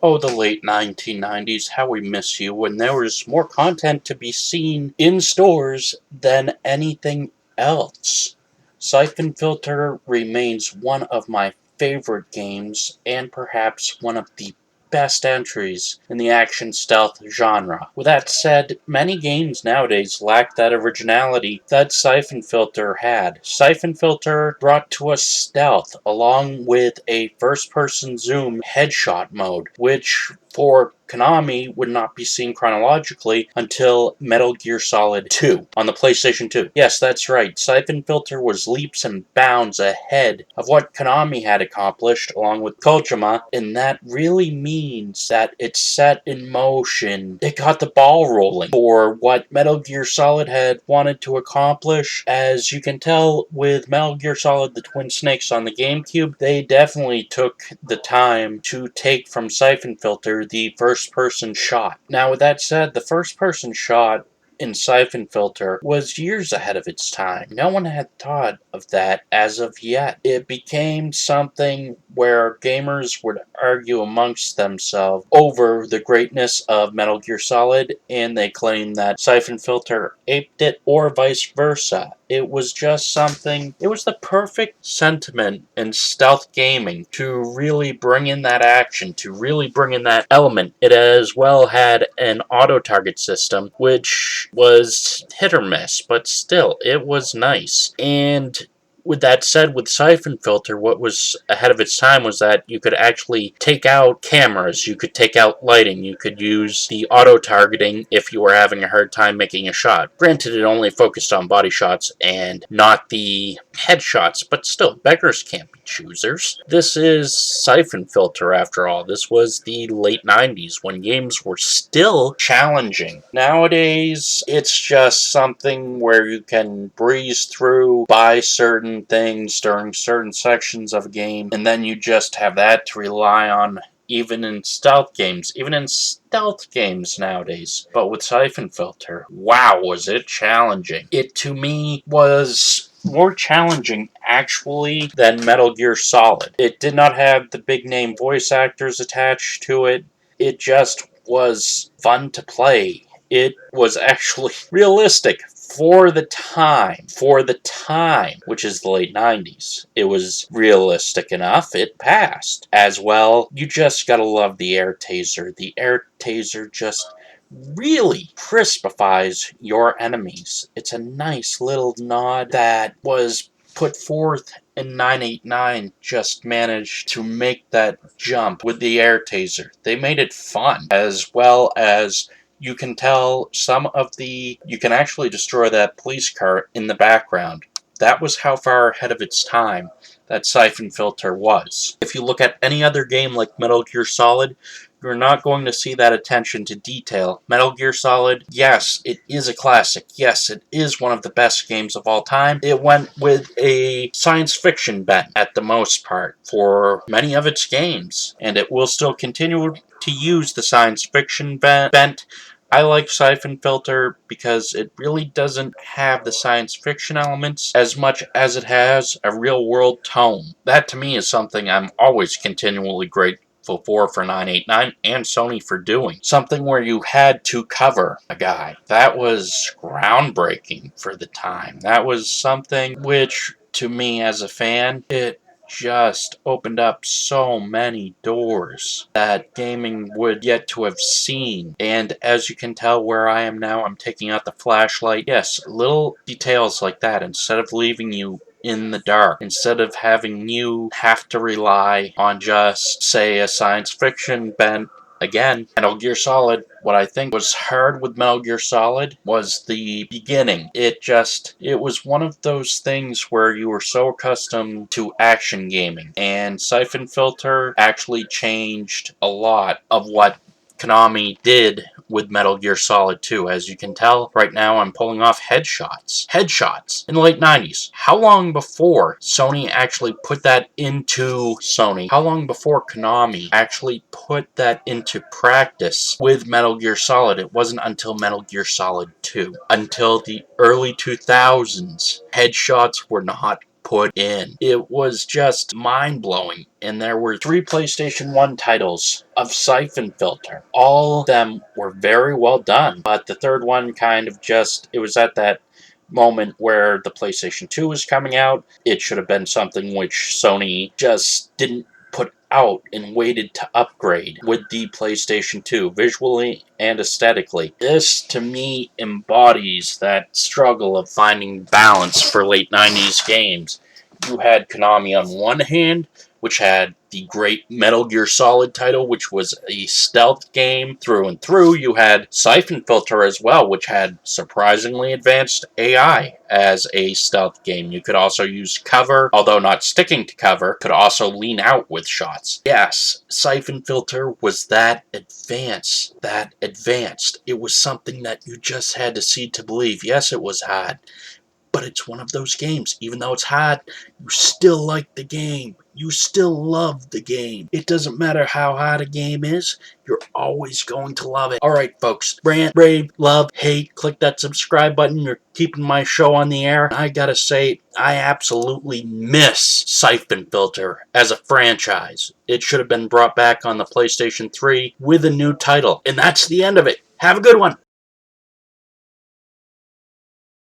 Oh, the late 1990s, how we miss you, when there was more content to be seen in stores than anything else. Syphon Filter remains one of my favorite games, and perhaps one of the best entries in the action stealth genre. With that said, many games nowadays lack that originality that Syphon Filter had. Syphon Filter brought to us stealth along with a first-person zoom headshot mode, which for Konami would not be seen chronologically until Metal Gear Solid 2 on the PlayStation 2. Yes, that's right. Syphon Filter was leaps and bounds ahead of what Konami had accomplished along with Kojima, and that really means that it set in motion. It got the ball rolling for what Metal Gear Solid had wanted to accomplish. As you can tell with Metal Gear Solid the Twin Snakes on the GameCube, they definitely took the time to take from Syphon Filter the first-person shot. Now, with that said, the first-person shot in Syphon Filter was years ahead of its time. No one had thought of that as of yet. It became something where gamers would argue amongst themselves over the greatness of Metal Gear Solid, and they claimed that Syphon Filter aped it, or vice versa. It was just something, it was the perfect sentiment in stealth gaming to really bring in that action, to really bring in that element. It as well had an auto-target system, which was hit or miss, but still, it was nice. And with that said, with Syphon Filter, what was ahead of its time was that you could actually take out cameras, you could take out lighting, you could use the auto-targeting if you were having a hard time making a shot. Granted, it only focused on body shots and not the headshots, but still, beggars can't be choosers. This is Syphon Filter, after all. This was the late 90s, when games were still challenging. Nowadays, it's just something where you can breeze through, buy certain things during certain sections of a game, and then you just have that to rely on even in stealth games nowadays. But with Syphon Filter, wow, was it challenging. It, to me, was more challenging, actually, than Metal Gear Solid. It did not have the big-name voice actors attached to it. It just was fun to play. It was actually realistic for the time, which is the late 90s. It was realistic enough, it passed. As well, you just gotta love the air taser. The air taser just really crispifies your enemies. It's a nice little nod that was put forth in 989, just managed to make that jump with the air taser. They made it fun, as well as you can tell you can actually destroy that police car in the background. That was how far ahead of its time that Syphon Filter was. If you look at any other game like Metal Gear Solid, you're not going to see that attention to detail. Metal Gear Solid, yes, it is a classic. Yes, it is one of the best games of all time. It went with a science fiction bent at the most part for many of its games, and it will still continue to use the science fiction bent. I like Syphon Filter because it really doesn't have the science fiction elements as much as it has a real world tone. That to me is something I'm always continually grateful for 989 and Sony for doing. Something where you had to cover a guy. That was groundbreaking for the time. That was something which, to me as a fan, it just opened up so many doors that gaming would yet to have seen. And as you can tell where I am now, I'm taking out the flashlight. Yes, little details like that, instead of leaving you in the dark, instead of having you have to rely on just, say, a science fiction bent. Again, Metal Gear Solid, what I think was hard with Metal Gear Solid was the beginning. It was one of those things where you were so accustomed to action gaming, and Syphon Filter actually changed a lot of what Konami did with Metal Gear Solid 2. As you can tell, right now I'm pulling off headshots. Headshots in the late 90s. How long before Sony actually put that into How long before Konami actually put that into practice with Metal Gear Solid? It wasn't until Metal Gear Solid 2. Until the early 2000s, headshots were not put in. It was just mind-blowing. And there were 3 PlayStation 1 titles of Syphon Filter. All of them were very well done, but the third one kind of just, it was at that moment where the PlayStation 2 was coming out. It should have been something which Sony just didn't put out and waited to upgrade with the PlayStation 2, visually and aesthetically. This, to me, embodies that struggle of finding balance for late 90s games. You had Konami on one hand, which had the great Metal Gear Solid title, which was a stealth game through and through. You had Syphon Filter as well, which had surprisingly advanced AI as a stealth game. You could also use cover, although not sticking to cover, could also lean out with shots. Yes, Syphon Filter was that advanced. It was something that you just had to see to believe. Yes, it was hard, but it's one of those games. Even though it's hard, you still like the game. You still love the game. It doesn't matter how hard a game is, you're always going to love it. Alright, folks. Rant, rave, love, hate. Click that subscribe button. You're keeping my show on the air. I gotta say, I absolutely miss Syphon Filter as a franchise. It should have been brought back on the PlayStation 3 with a new title. And that's the end of it. Have a good one.